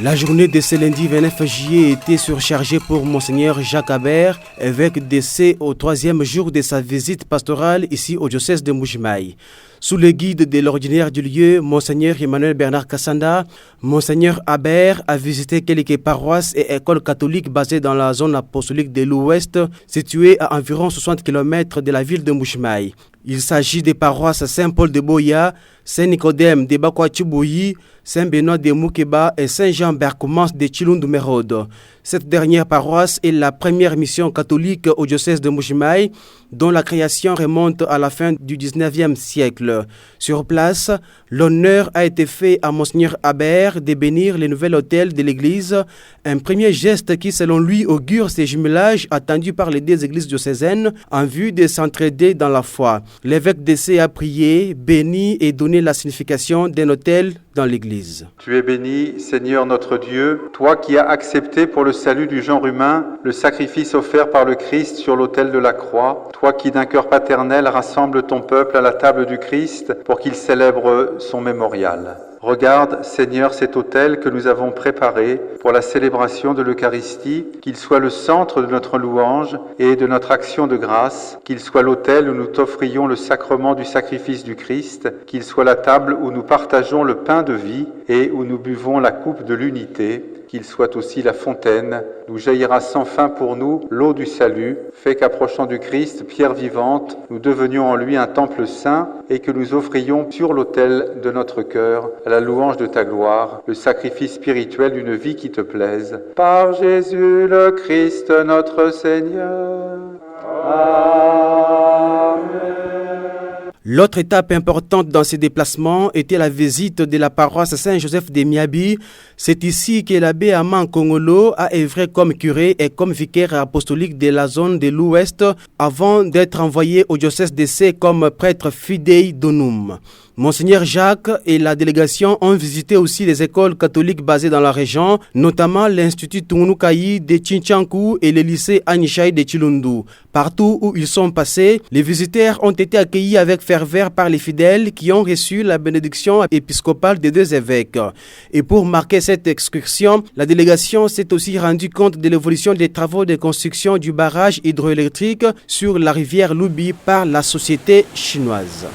La journée de ce lundi 29 juillet était surchargée pour Monseigneur Jacques Habert, évêque décès au troisième jour de sa visite pastorale ici au diocèse de Mbuji-Mayi. Sous le guide de l'ordinaire du lieu, Monseigneur Emmanuel Bernard Kassanda, Monseigneur Habert a visité quelques paroisses et écoles catholiques basées dans la zone apostolique de l'Ouest, située à environ 60 km de la ville de Mbuji-Mayi. Il s'agit des paroisses Saint-Paul de Boya, Saint-Nicodème de Bakwa-Tchibouyi, Saint-Benoît de Moukeba et Saint-Jean-Bercoumans de Chilundu-Mérode. Cette dernière paroisse est la première mission catholique au diocèse de Mbuji-Mayi, dont la création remonte à la fin du 19e siècle. Sur place, l'honneur a été fait à Monseigneur Habert de bénir le nouvel autel de l'église, un premier geste qui, selon lui, augure ces jumelages attendus par les deux églises diocésaines en vue de s'entraider dans la foi. L'évêque décès a prié, béni et donné la signification d'un autel dans l'église. Tu es béni, Seigneur notre Dieu, toi qui as accepté pour le salut du genre humain le sacrifice offert par le Christ sur l'autel de la croix, toi qui d'un cœur paternel rassembles ton peuple à la table du Christ pour qu'il célèbre son mémorial. Regarde, Seigneur, cet autel que nous avons préparé pour la célébration de l'Eucharistie, qu'il soit le centre de notre louange et de notre action de grâce, qu'il soit l'autel où nous t'offrions le sacrement du sacrifice du Christ, qu'il soit la table où nous partageons le pain de vie et où nous buvons la coupe de l'unité, qu'il soit aussi la fontaine d'où jaillira sans fin pour nous l'eau du salut, fait qu'approchant du Christ, pierre vivante, nous devenions en lui un temple saint et que nous offrions sur l'autel de notre cœur, à la louange de ta gloire, le sacrifice spirituel d'une vie qui te plaise. Par Jésus le Christ notre Seigneur. Amen. L'autre étape importante dans ces déplacements était la visite de la paroisse Saint-Joseph de Miabi. C'est ici que l'abbé Aman Kongolo a œuvré comme curé et comme vicaire apostolique de la zone de l'Ouest avant d'être envoyé au diocèse d'Essé comme prêtre fidei donum. Monseigneur Jacques et la délégation ont visité aussi les écoles catholiques basées dans la région, notamment l'Institut Tungunukayi de Chinchankou et le lycée Anishai de Chilundu. Partout où ils sont passés, les visiteurs ont été accueillis avec ferveur par les fidèles qui ont reçu la bénédiction épiscopale des deux évêques. Et pour marquer cette excursion, la délégation s'est aussi rendue compte de l'évolution des travaux de construction du barrage hydroélectrique sur la rivière Lubi par la société chinoise.